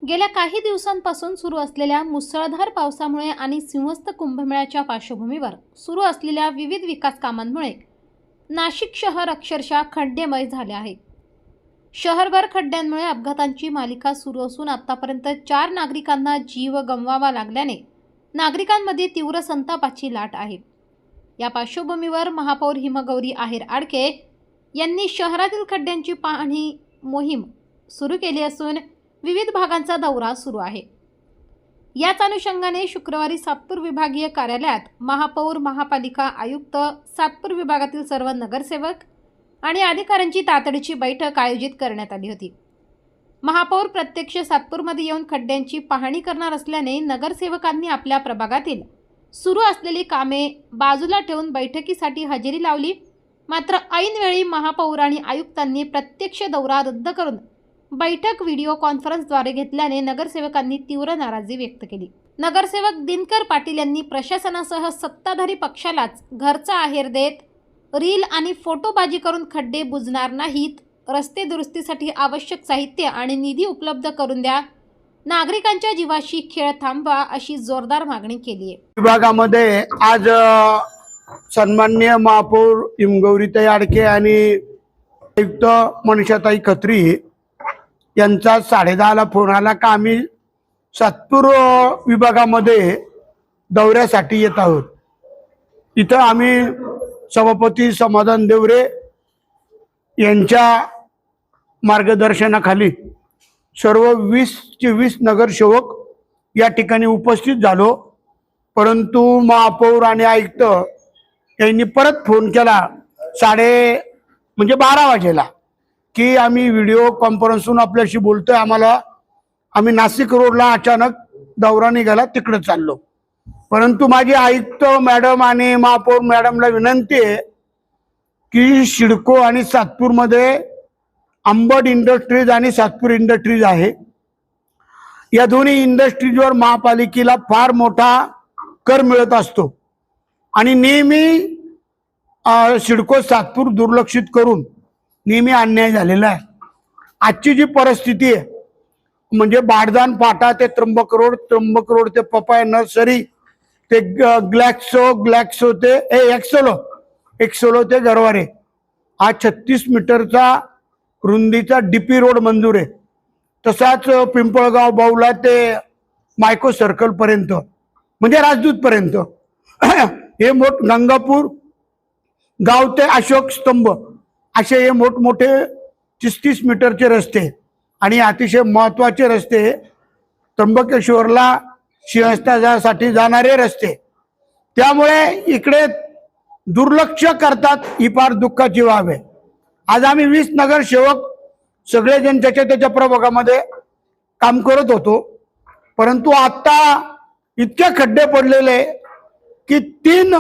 गेल्या काही दिवसांपासून सुरू असलेल्या मुसळधार पावसामुळे आणि सिंहस्थ कुंभमेळ्याच्या पार्श्वभूमीवर सुरू असलेल्या विविध विकास कामांमुळे नाशिक शहर अक्षरशः खड्डेमय झाले आहे। शहरभर खड्ड्यांमुळे अपघातांची मालिका सुरू असून आतापर्यंत 4 नागरिकांना जीव गमवावा लागल्याने नागरिकांमध्ये तीव्र संतापाची लाट आहे। या पार्श्वभूमीवर महापौर हिमगौरी आहेर आडके यांनी शहरातील खड्ड्यांची पाहणी मोहीम सुरू केली असून विविध भागांचा दौरा सुरू आहे। याच अनुषंगाने शुक्रवारी सातपूर विभागीय कार्यालयात महापौर, महापालिका आयुक्त, सातपूर विभागातील सर्व नगरसेवक आणि अधिकाऱ्यांची तातडीची बैठक आयोजित करण्यात आली होती। महापौर प्रत्यक्ष सातपूरमध्ये येऊन खड्ड्यांची पाहणी करणार असल्याने नगरसेवकांनी आपल्या प्रभागातील सुरू असलेली कामे बाजूला ठेवून बैठकीसाठी हजेरी लावली। मात्र ऐनवेळी महापौर आणि आयुक्तांनी प्रत्यक्ष दौरा रद्द करून बैठक व्हिडिओ कॉन्फरन्सद्वारे घेतल्याने नगरसेवकांनी तीव्र नाराजी व्यक्त केली। नगरसेवक दिनकर पाटील यांनी प्रशासनासह सत्ताधारी पक्षालाच घरचा आहेर देत रील आणि फोटोबाजी करून खड्डे बुजणार नाहीत, रस्ते दुरुस्तीसाठी आवश्यक साहित्य आणि निधी उपलब्ध करून द्या, नागरिकांच्या जीवाशी खेळ थांबवा अशी जोरदार मागणी केली आहे। विभागामध्ये आज सन्माननीय महापौर हिमगौरीताई आडके आणि आयुक्त मनीषाताई खत्री यांचा 10:30ला फोन आला का आम्ही सातपूर विभागामध्ये दौऱ्यासाठी येत आहोत। इथं आम्ही सभापती समाधान देवरे यांच्या मार्गदर्शनाखाली सर्व 20 नगरसेवक या ठिकाणी उपस्थित झालो। परंतु महापौर आणि आयुक्त यांनी परत फोन केला 12:30 वाजेला की आम्ही व्हिडिओ कॉन्फरन्सहून आपल्याशी बोलतोय, आम्ही नाशिक रोडला अचानक दौरा निघाला, तिकडे चाललो। परंतु माझी आयुक्त मॅडम आणि महापौर मॅडमला विनंती आहे की सिडको आणि सातपूरमध्ये अंबड इंडस्ट्रीज आणि सातपूर इंडस्ट्रीज आहे, या दोन्ही इंडस्ट्रीजवर महापालिकेला फार मोठा कर मिळत असतो आणि नेहमी सिडको सातपूर दुर्लक्षित करून नेहमी अन्याय झालेला आहे। आजची जी परिस्थिती आहे म्हणजे बाडदान फाटा ते त्र्यंबक रोड ते पपाया नर्सरी ते ग्लॅक्सो ते एक्सोलो ते गरवारे हा 36 मीटरचा रुंदीचा डीपी रोड मंजूर आहे। तसाच पिंपळगाव बावला ते मायको सर्कल पर्यंत म्हणजे राजदूत पर्यंत हे गंगापूर गाव ते अशोक स्तंभ असे हे मोठमोठे 30 मीटरचे रस्ते आणि अतिशय महत्वाचे रस्ते, त्र्यंबकेश्वरला सिंहस्थासाठी जाणारे रस्ते, त्यामुळे इकडे दुर्लक्ष करतात, ही फार दुःखाची बाब आहे। आज आम्ही 20 नगरसेवक सगळेजण त्याच्या प्रभागामध्ये काम करत होतो, परंतु आता इतके खड्डे पडलेले की 3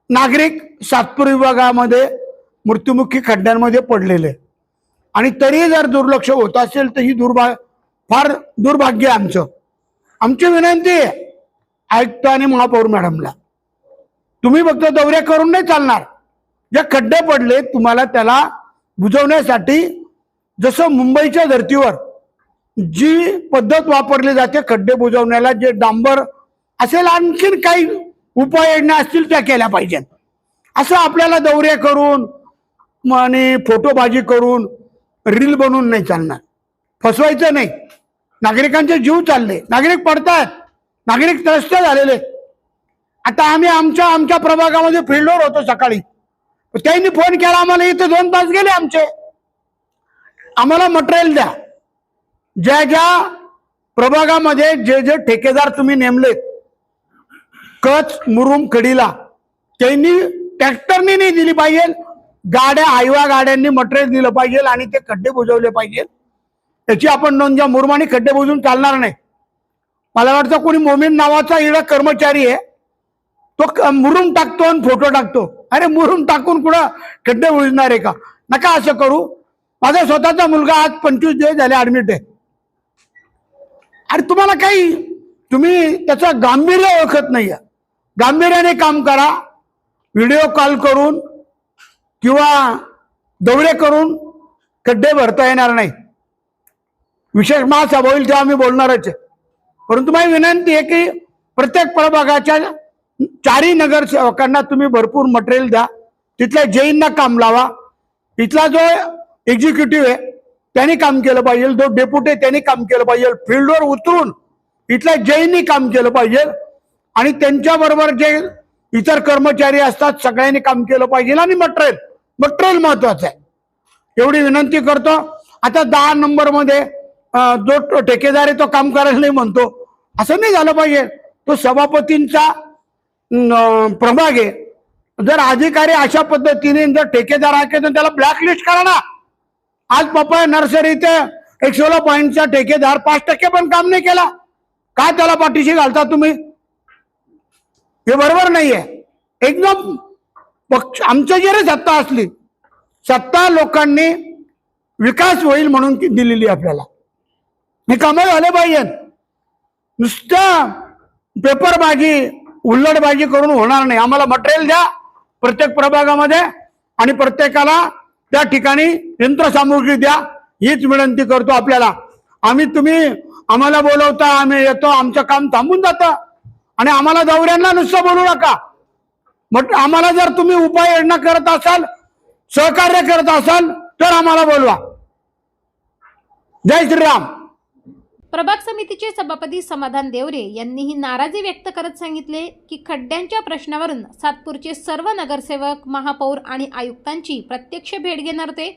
नागरिक सातपूर विभागामध्ये मृत्युमुखी खड्ड्यांमध्ये पडलेले आणि तरी जर दुर्लक्ष होत असेल तर ही फार दुर्भाग्य आहे आमची विनंती आहे आयुक्त आणि महापौर मॅडमला, तुम्ही फक्त दौरे करून नाही चालणार, जे खड्डे पडले तुम्हाला त्याला बुजवण्यासाठी जसं मुंबईच्या धर्तीवर जी पद्धत वापरली जाते खड्डे बुजवण्याला, जे डांबर असेल आणखीन काही उपाययोजना असतील त्या केल्या पाहिजेत। असं आपल्याला दौरे करून आणि फोटोबाजी करून रील बनवून नाही चालणार, फसवायचं नाही। नागरिकांचे जीव चालले, नागरिक पडतात, नागरिक त्रस्त झालेले। आता आम्ही आमच्या प्रभागामध्ये फिरलोर होतो सकाळी, त्यांनी फोन केला आम्हाला, इथे 2 तास गेले आमचे, आम्हाला मटेरियल द्या। ज्या प्रभागामध्ये जे ठेकेदार तुम्ही नेमलेत कच मुरुम खडीला, त्यांनी ट्रॅक्टरनी नाही दिली पाहिजे, गाड्या हायवा गाड्यांनी मटेरियल दिलं पाहिजे आणि ते खड्डे बुजवले पाहिजे। त्याची आपण नोंद घ्या, मुरुमाने खड्डे बुजवून चालणार नाही। मला वाटतं कोणी मोमीन नावाचा इकडे कर्मचारी आहे, तो मुरुम टाकतो आणि फोटो टाकतो। अरे मुरुम टाकून कुठं खड्डे बुजणार आहे का? नका असं करू। माझा स्वतःचा मुलगा आज 25 दिवस झाले ऍडमिट आहे। अरे तुम्हाला तुम्ही त्याचं गांभीर्य ओळखत नाहीये। गांभीर्याने काम करा, व्हिडिओ कॉल करून किंवा दौरे करून खड्डे भरता येणार नाही। विशेष महासभा होईल तेव्हा आम्ही बोलणारच आहे. परंतु माझी विनंती आहे की प्रत्येक प्रभागाच्या 4ही नगरसेवकांना तुम्ही भरपूर मटेरियल द्या, तिथल्या जैनना काम लावा, इथला जो एक्झिक्युटिव्ह आहे त्यांनी काम केलं पाहिजे, जो डेप्युटी आहे त्यांनी काम केलं पाहिजे, फील्डवर उतरून इथल्या जैननी काम केलं पाहिजे आणि त्यांच्याबरोबर जे इतर कर्मचारी असतात सगळ्यांनी काम केलं पाहिजे आणि मटेरियल महत्वाचं आहे, एवढी विनंती करतो. आता 10 नंबरमध्ये जो ठेकेदार आहे तो काम करायला नाही म्हणतो, असं नाही झालं पाहिजे. तो सभापतींचा प्रभाग आहे. जर अधिकारी अशा पद्धतीने जर ठेकेदार आहे तर त्याला ब्लॅकलिस्ट करा ना. आज पपया नर्सरी ते 116 पॉईंटचा ठेकेदार 5% पण काम नाही केला, काय त्याला पाठीशी घालता तुम्ही? हे बरोबर नाहीये. एकदम पक्ष आमचं जरी सत्ता असली, सत्ता लोकांनी विकास होईल म्हणून दिलेली आपल्याला, हे कामं झाले पाहिजे. नुसतं पेपरबाजी उल्लडबाजी करून होणार नाही. आम्हाला मटेरियल द्या प्रत्येक प्रभागामध्ये आणि प्रत्येकाला त्या ठिकाणी यंत्रसामुग्री द्या, हीच विनंती करतो आपल्याला. तुम्ही आम्हाला बोलवता, आम्ही येतो, आमचं काम थांबून जातं आणि आम्हाला दौऱ्यांना नुसतं बोलू नका. आम्हाला जर तुम्ही उपाययोजना करत असाल, सहकार्य करत असाल तर आम्हाला बोलवा. जय श्रीराम. प्रभाग समितीचे सभापती समाधान देवरे यांनी ही नाराजी व्यक्त करत सांगितले की खड्ड्यांच्या प्रश्नावरून सातपूरचे सर्व नगरसेवक, महापौर आणि आयुक्तांची प्रत्यक्ष भेट घेणार होते.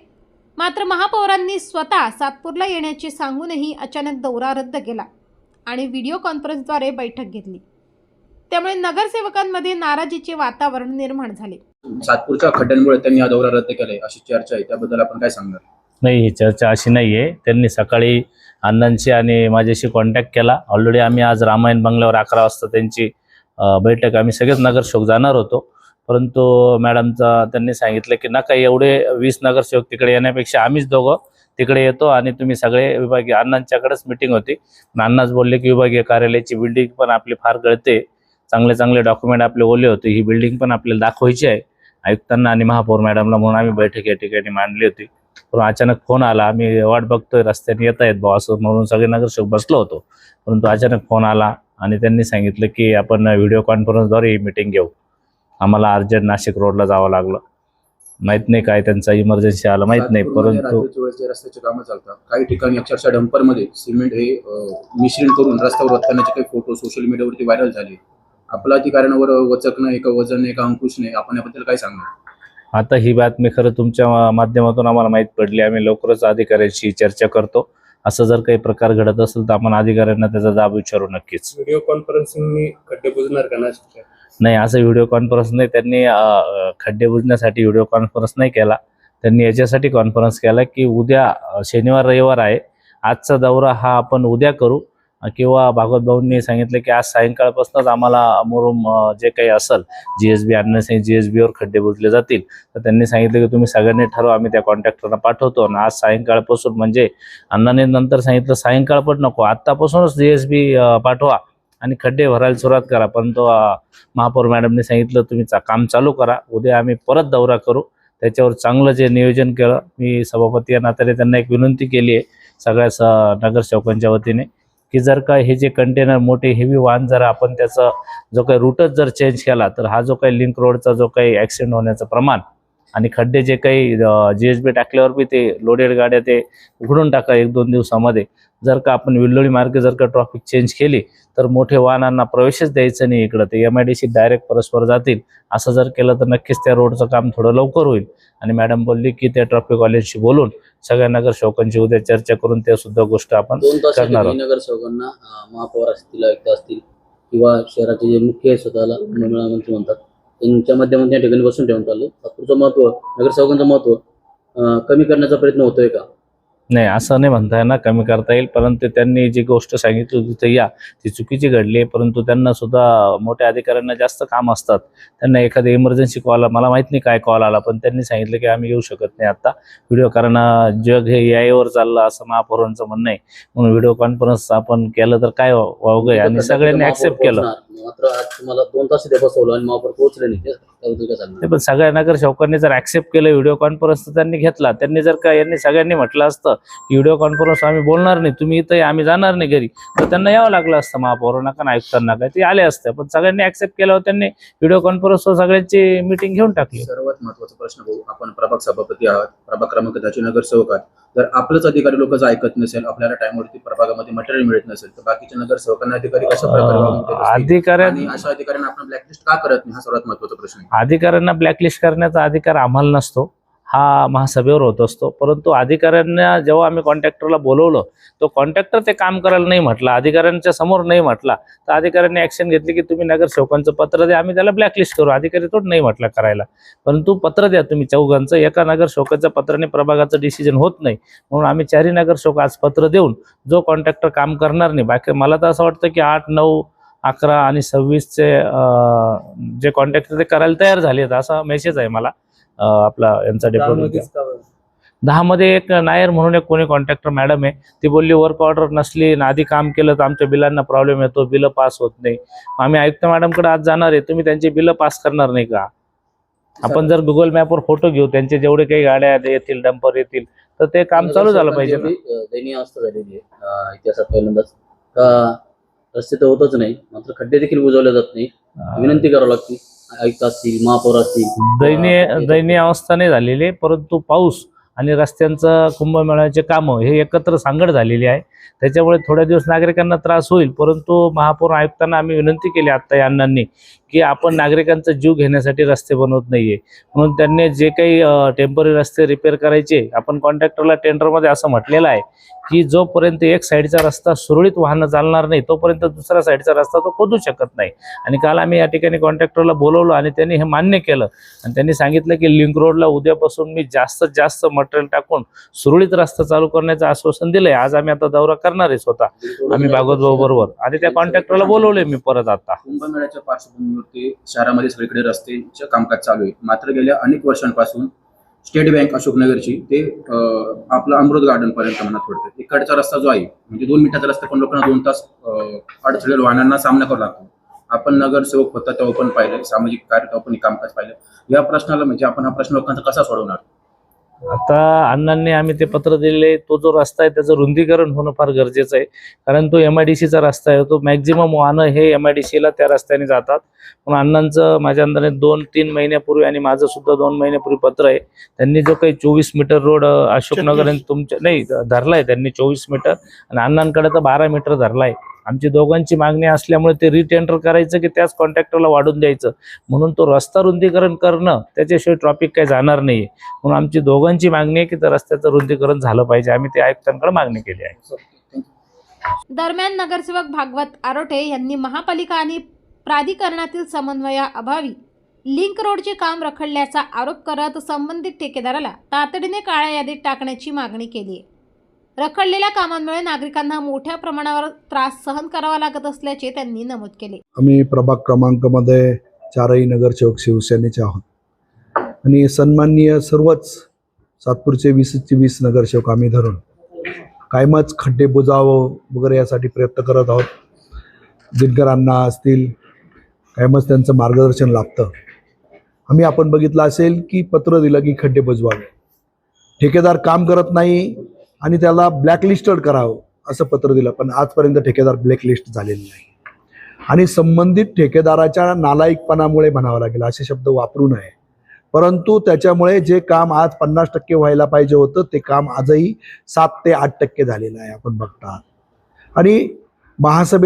मात्र महापौरांनी स्वतः सातपूरला येण्याचे सांगूनही अचानक दौरा रद्द केला आणि व्हिडिओ कॉन्फरन्सद्वारे बैठक घेतली. त्यामुळे नगरसेवकांमध्ये नाराजीचे वातावरण निर्माण झाले. सातपूरच्या खड्ड्यांमुळे त्यांनी हा दौरा रद्द केलाय अशी चर्चा आहे, त्याबद्दल आपण काय सांगणार? नाही, ही चर्चा अशी नाही आहे. त्यांनी सकाळी अण्णांशी आणि माझ्याशी कॉन्टॅक्ट केला. ऑलरेडी आम्ही आज रामायण बंगल्यावर 11 वाजता त्यांची बैठक आम्ही सगळेच नगरसेवक जाणार होतो. परंतु मॅडमचा त्यांनी सांगितलं की नका, एवढे 20 नगरसेवक तिकडे येण्यापेक्षा आम्हीच दोघं तिकडे येतो आणि तुम्ही सगळे विभागीय, अण्णांच्याकडेच मिटिंग होती. अण्णाच बोलले की विभागीय कार्यालयाची बिल्डिंग पण आपली फार गळते, चांगले चांगले डॉक्युमेंट आपले ओले होते, ही बिल्डिंग पण आपल्याला दाखवायची आहे आयुक्तांना आणि महापौर मॅडमला, म्हणून आम्ही बैठक या ठिकाणी मांडली होती. पण अचानक फोन आला, आम्ही वाट बघतोय रस्त्याने येत आहेत बॉ असं म्हणून सगळे नगरसेवक बसलो होतो. परंतु अचानक फोन आला आणि त्यांनी सांगितलं की आपण व्हिडिओ कॉन्फरन्सद्वारे ही मीटिंग घेऊ. आम्हाला अर्जंट नाशिक रोडला जावं लागलं. माहित नाही काय त्यांचा इमर्जन्सी आला, माहित नाही. परंतु रस्त्याचे कामं चालतात, काही ठिकाणी अक्षरशः डंपरमध्ये सिमेंट हे मिश्रण करून रस्त्यावर रस्त्याचे काही फोटो सोशल मीडियावरती व्हायरल झाले. आपला अधिकाऱ्यांवर वचक नाही का, वजन नाही का, अंकुश नाही, आपण याबद्दल काय सांगणार? आता ही बातमी खरं तुमच्या माध्यमातून आम्हाला माहीत पडली. आम्ही लवकरच अधिकाऱ्यांशी चर्चा करतो. असं जर काही प्रकार घडत असेल तर आपण अधिकाऱ्यांना त्याचा जाब विचारू नक्कीच. व्हिडिओ कॉन्फरन्सिंग खड्डे बुजणार का? नाही, असं व्हिडिओ कॉन्फरन्स नाही. त्यांनी खड्डे बुजण्यासाठी व्हिडिओ कॉन्फरन्स नाही केला. त्यांनी याच्यासाठी कॉन्फरन्स केला की उद्या शनिवार रविवार आहे, आजचा दौरा हा आपण उद्या करू, किंवा भागवत भाऊंनी सांगितलं की आज सायंकाळपासूनच आम्हाला मुरुम जे काही असेल GSB आणण्यासाठी GSBवर खड्डे बुजले जातील. तर त्यांनी सांगितलं की तुम्ही सगळ्यांनी ठरवा, आम्ही त्या कॉन्ट्रॅक्टरला पाठवतो आणि आज सायंकाळपासून, म्हणजे अण्णाने नंतर सांगितलं सायंकाळ पण नको, आत्तापासूनच GSB पाठवा आणि खड्डे भरायला सुरुवात करा. परंतु महापौर मॅडमने सांगितलं तुम्ही काम चालू करा, उद्या आम्ही परत दौरा करू. त्याच्यावर चांगलं जे नियोजन केलं. मी सभापती या नात्याने त्यांना एक विनंती केली आहे सगळ्या नगरसेवकांच्या वतीने की जर का हे जे कंटेनर मोठे हेवी वाहन जर आपण त्याचा जो काही रूटच जर चेंज केला तर हा जो काही लिंक रोडचा जो काही ॲक्सिडेंट होण्याचं प्रमाण आणि खड्डे जे काही GSB टाकल्यावर बी ते लोडेड गाड्या ते उघडून टाका 1-2 दिवसामध्ये. जर का आपण विल्लोळी मार्गे जर का ट्रॉफिक चेंज केली तर मोठे वाहनांना प्रवेशच द्यायचं नाही इकडं, ते MIDC डायरेक्ट परस्पर जातील. असं जर केलं तर नक्कीच त्या रोडचं काम थोडं लवकर होईल. आणि मॅडम बोलली की त्या ट्रॅफिकवाल्यांशी बोलून सगळ्या नगरसेवकांची उद्या चर्चा करून त्या सुद्धा गोष्ट आपण करणार आहोत. नगरसेवकांना महापौर असतील, आयुक्त असतील किंवा शहराचे जे मुख्य स्वतःला मंत्री म्हणतात त्यांच्या माध्यमातून या ठिकाणी बसून ठेवून चाललं. नागपूरचं महत्व, नगरसेवकांचं महत्व कमी करण्याचा प्रयत्न होतोय का? नाही, असं नाही म्हणता येणार कमी करता येईल. परंतु त्यांनी जी गोष्ट सांगितली होती तर ती चुकीची घडली आहे. परंतु त्यांना सुद्धा मोठ्या अधिकाऱ्यांना जास्त काम असतात. त्यांना एखादी इमर्जन्सी कॉल, मला माहित नाही काय कॉल आला, पण त्यांनी सांगितलं की आम्ही येऊ शकत नाही आता व्हिडिओ, कारण जग हे AI चाललं असं महापौरांचं म्हणणं आहे. म्हणून व्हिडिओ कॉन्फरन्स आपण केलं तर काय वावगं आहे आणि सगळ्यांनी ऍक्सेप्ट केलं. मात्र आज तुम्हाला 2 तास इथे बसवलं आणि महापौर पोहोचले नाही, त्याबद्दल काय सांगणार? ते पण सगळ्या नगरसेवकांनी जर ऍक्सेप्ट केलं व्हिडिओ कॉन्फरन्स तर त्यांनी घेतला. त्यांनी जर का यांनी सगळ्यांनी म्हटलं असतं की व्हिडिओ कॉन्फरन्स आम्ही बोलणार नाही, तुम्ही इथं आम्ही जाणार नाही घरी, तर त्यांना यावं लागलं असतं महापौरांना का आयुक्तांना काय, ते आले असते. पण सगळ्यांनी ऍक्सेप्ट केल्यावर त्यांनी व्हिडिओ कॉन्फरन्सवर सगळ्यांची मीटिंग घेऊन टाकली. सर्वात महत्वाचा प्रश्न भाऊ, आपण प्रभाग सभापती आहात, प्रभाग क्रमांक 10 चे नगरसेवक आहात. जर आपलंच अधिकारी लोक जर ऐकत नसेल, आपल्याला टाइमवरती प्रभागामध्ये मटेरियल मिळत नसेल, तर बाकीच्या नगरसेवकांना अधिकारी कशा प्रकारे वागणूक देत असतील? अधिकाऱ्यांना आणि अशा अधिकाऱ्यांना आपण ब्लॅकलिस्ट का करत नाही, हा सर्वात महत्वाचा प्रश्न आहे. अधिकाऱ्यांना ब्लॅकलिस्ट करण्याचा अधिकार आम्हाला नसतो, हा महासभेवर होत असतो. परंतु अधिकाऱ्यांना जेव्हा आम्ही कॉन्ट्रॅक्टरला बोलवलं, तो कॉन्ट्रॅक्टर ते काम करायला नाही म्हटला, अधिकाऱ्यांच्या समोर नाही म्हटला, तर अधिकाऱ्यांनी ऍक्शन घेतली की तुम्ही नगरसेवकांचं पत्र द्या, आम्ही त्याला ब्लॅकलिस्ट करू. अधिकारी तो नाही म्हटला करायला, परंतु पत्र द्या तुम्ही चौघांचं. एका नगरसेवकाच्या पत्राने प्रभागाचं डिसिजन होत नाही, म्हणून आम्ही 4 नगरसेवक आज पत्र देऊन जो कॉन्ट्रॅक्टर काम करणार नाही, बाकी मला तर असं वाटतं की 8, 9, 11 आणि 26चे जे कॉन्ट्रॅक्टर ते करायला तयार झालेत असा मेसेज आहे मला. आपला यांचा डेप्युटी 10 मध्ये एक नायर म्हणून एक कोणी कॉन्ट्रॅक्टर मॅडम आहे, ती बोलली वर्क ऑर्डर नसली आणि आधी काम केलं तर आमच्या बिलांना प्रॉब्लेम येतो, बिलं पास होत नाही. आम्ही आयुक्त मॅडमकडे आज जाणार आहे, तुम्ही त्यांची बिलं पास करणार नाही का? आपण जर गुगल मॅपवर फोटो घेऊ त्यांचे जेवढे काही गाड्या येतील, डंपर येतील, तर ते काम चालू झालं पाहिजे ना. दयनीय अवस्था झालेली आहे इतिहासात पहिल्यांदाच का रस्ते तर होतच नाही, मात्र खड्डे देखील बुजवले जात नाही. विनंती करावी लागते, आयुक्त असतील, महापौर असतील. दयनीय अवस्था नाही झालेली, परंतु पाऊस आणि रस्त्यांचं कुंभमेळ्याचे कामं हे एकत्र सांगड झालेली आहे. त्याच्यामुळे थोड्या दिवस नागरिकांना त्रास होईल, परंतु महापौर आयुक्तांना आम्ही विनंती केली आत्ता या अण्णांनी की आपण नागरिकांचा जीव घेण्यासाठी रस्ते बनवत नाहीये, म्हणून त्यांनी जे काही टेम्पररी रस्ते रिपेअर करायचे, आपण कॉन्ट्रॅक्टरला टेंडरमध्ये असं म्हटलेलं आहे की जोपर्यंत एक साईडचा रस्ता सुरळीत वाहनं चालणार नाही तोपर्यंत दुसऱ्या साईडचा रस्ता तो खोदू शकत नाही. आणि काल आम्ही या ठिकाणी कॉन्ट्रॅक्टरला बोलवलं आणि त्यांनी हे मान्य केलं आणि त्यांनी सांगितलं की लिंक रोडला उद्यापासून मी जास्तीत जास्त मटेरियल टाकून सुरळीत रस्ता चालू करण्याचं आश्वासन दिलंय. आज आम्ही आता दौरा करणार आहे स्वतः आम्ही भागवत भाऊ बरोबर, आणि त्या कॉन्ट्रॅक्टरला बोलवलंय मी परत. आता कुंभमेळ्याच्या पार्श्वभूमीवरती शहरामध्ये सगळीकडे रस्त्याचे कामकाज चालू आहे, मात्र गेल्या अनेक वर्षांपासून स्टेट बँक अशोकनगरची ते आपलं अमृत गार्डन पर्यंत म्हणा थोडक्यात इकडचा रस्ता जो आहे, म्हणजे 2 मिनिटाचा रस्ता पण लोकांना 2 तास अडथळलेल्या वाहनांना सामना करावा लागतो. आपण नगरसेवक होता तेव्हा पण पाहिलं, सामाजिक कार्य तेव्हा पण कामकाज पाहिलं. या प्रश्नाला म्हणजे आपण हा प्रश्न लोकांचा कसा सोडवणार? आता अण्णांनी आम्ही ते पत्र दिलेले, तो जो रस्ता आहे त्याचं रुंदीकरण होणं फार गरजेचं आहे, कारण तो MIDCचा रस्ता आहे, तो मॅक्झिमम वाहनं हे MIDCला त्या रस्त्याने जातात. पण अण्णांचं माझ्या अंदाने 2-3 महिन्यापूर्वी आणि माझं सुद्धा 2 महिन्यापूर्वी पत्र आहे. त्यांनी जो काही 24 मीटर रोड अशोकनगर तुमच्या नाही धरलाय, त्यांनी 24 मीटर आणि अण्णांकडे तर 12 मीटर धरलाय. आमची दोघांची मागणी असल्यामुळे ते रिटेंडर करायचं की त्याच कॉन्ट्रॅक्टरला वाढून द्यायचं, म्हणून तो रस्ता रुंदीकरण करणं, त्याच्याशिवाय ट्रॉफिक काही जाणार नाही. म्हणून आमची दोघांची मागणी आहे की त्या रस्त्याचं रुंदीकरण झालं पाहिजे. आम्ही ते आयुक्तांकडे मागणी केली आहे. दरम्यान नगरसेवक भागवत आरोटे यांनी महापालिका आणि प्राधिकरणातील समन्वयाअभावी लिंक रोडचे काम रखडल्याचा आरोप करत संबंधित ठेकेदाराला तातडीने काळ्या यादीत टाकण्याची मागणी केली आहे. रखडलेल्या कामांमुळे नागरिकांना मोठ्या प्रमाणावर त्रास सहन करावा लागत असल्याचे त्यांनी नमूद केले. आम्ही प्रभाग क्रमांकामध्ये 4ही नगरसेवक शिवसेनेचे आहोत आणि सन्माननीय सर्वच सातपूरचे 20 नगरसेवक आम्ही धरून कायमच खड्डे बुजावं वगैरे यासाठी प्रयत्न करत आहोत. दिनकरांना असतील कायमच त्यांचं मार्गदर्शन लाभतं. आपण बघितलं असेल की पत्र दिलं की खड्डे बुजवावे, ठेकेदार काम करत नाही आणि त्याला ब्लॅकलिस्टेड करावं असं पत्र दिलं, पण आजपर्यंत ठेकेदार ब्लॅकलिस्ट झालेले नाही. आणि संबंधित ठेकेदाराच्या नालायकपणामुळे म्हणावं लागेल असे शब्द वापरू नये, परंतु त्याच्यामुळे जे काम आज 50% व्हायला पाहिजे होतं ते काम आजही 7 ते 8% झालेलं आहे आपण बघता. आणि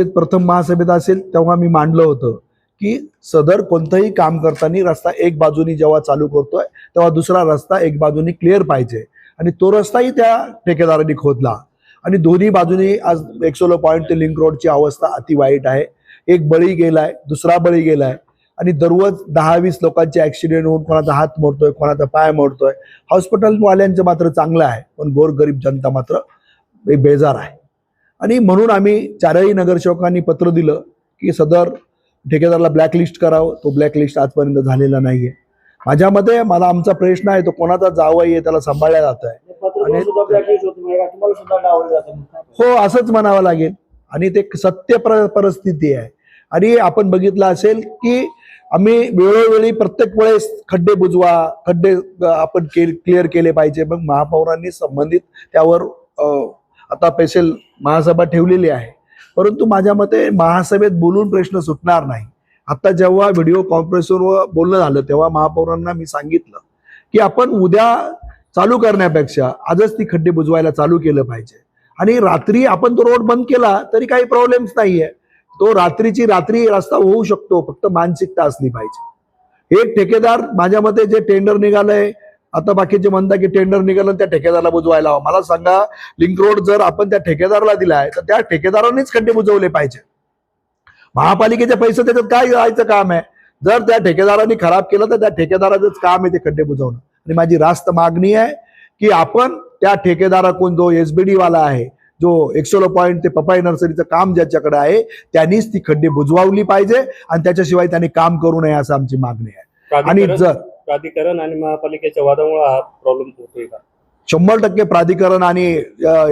प्रथम महासभेत असेल तेव्हा मी मांडलं होतं की सदर कोणतंही काम करताना रस्ता एक बाजूनी जेव्हा चालू करतोय तेव्हा दुसरा रस्ता एक बाजूनी क्लिअर पाहिजे, आणि तो रस्ताही त्या ठेकेदारांनी खोदला. आणि दोन्ही बाजूनी आज एक्सोलो पॉईंट ते लिंक रोडची अवस्था अति वाईट आहे. एक बळी गेलाय, दुसरा बळी गेलाय, आणि दररोज 10-20 लोकांचे ऍक्सिडेंट होऊन कोणाचा हात मोडतोय, कोणाचा पाय मोडतोय. हॉस्पिटलवाल्यांचं मात्र चांगलं आहे, पण गोरगरीब जनता मात्र बेजार आहे. आणि म्हणून आम्ही 4ही नगरसेवकांनी पत्र दिलं की सदर ठेकेदाराला ब्लॅकलिस्ट करावं. तो ब्लॅकलिस्ट आजपर्यंत झालेला नाहीये. माझ्या मते मला आमचा प्रश्न आहे तो कोणाचा जावई आहे त्याला सांभाळल्या जात आहे, हो असंच म्हणावं लागेल. आणि ते सत्य परिस्थिती आहे. आणि आपण बघितलं असेल की आम्ही वेळोवेळी प्रत्येक वेळेस खड्डे बुजवा, खड्डे आपण क्लिअर केले पाहिजे. मग महापौरांनी संबंधित त्यावर आता स्पेशल महासभा ठेवलेली आहे. परंतु माझ्या मते महासभेत बोलून प्रश्न सुटणार नाही. आता जेव्हा व्हिडिओ कॉन्फरन्सवर बोलणं झालं तेव्हा महापौरांना मी सांगितलं की आपण उद्या चालू करण्यापेक्षा आजच ती खड्डे बुजवायला चालू केलं पाहिजे. आणि रात्री आपण तो रोड बंद केला तरी काही प्रॉब्लेम्स नाहीये. तो रात्रीची रात्री रस्ता होऊ शकतो, फक्त मानसिकता असली पाहिजे. एक ठेकेदार माझ्या मते जे टेंडर निघालंय, आता बाकीचे म्हणतात की टेंडर निघालं त्या ठेकेदाराला बुजवायला हवं. मला सांगा, लिंक रोड जर आपण त्या ठेकेदाराला दिलाय तर त्या ठेकेदारानेच खड्डे बुजवले पाहिजे. महापालिकेचे पैसे त्याच्यात काय जायचं काम आहे? जर त्या ठेकेदाराने खराब केलं तर त्या ठेकेदाराचंच काम आहे ते खड्डे बुजवणं. आणि माझी रास्त मागणी आहे की आपण त्या ठेकेदाराकडून जो SBD वाला आहे, जो एक्सोलो पॉइंट ते पपाई नर्सरीचं काम ज्याच्याकडे आहे, त्यांनीच ती खड्डे बुजवावली पाहिजे आणि त्याच्याशिवाय त्यांनी काम करू नये असं आमची मागणी आहे. आणि जर प्राधिकरण आणि महापालिकेच्या वादामुळे हा प्रॉब्लेम होतोय का? 100% प्राधिकरण आणि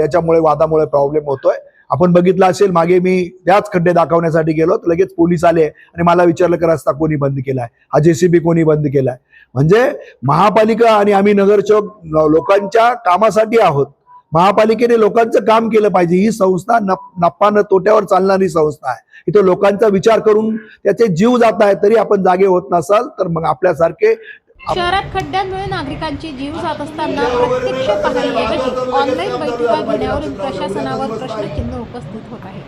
याच्यामुळे वादामुळे प्रॉब्लेम होतोय. आपण बघितलं असेल, मागे मी त्याच खड्डे दाखवण्यासाठी गेलो तर लगेच पोलीस आले आणि मला विचारलं की रस्ता कोणी बंद केलाय, हा JCB कोणी बंद केलाय. म्हणजे महापालिका आणि आम्ही नगरसेवक लोकांच्या कामासाठी आहोत. महापालिकेने लोकांचं काम केलं पाहिजे. ही संस्था नफा न तोट्यावर चालणारी संस्था आहे. इथं लोकांचा विचार करून त्याचे जीव जात आहेत तरी आपण जागे होत नसाल तर मग आपल्यासारखे शहरात खड्ड्यांमुळे नागरिकांचे जीव जात असताना प्रत्यक्ष पाहण्याऐवजी ऑनलाईन बैठका घेण्यावरून प्रशासनावर प्रश्नचिन्ह उपस्थित होत आहे.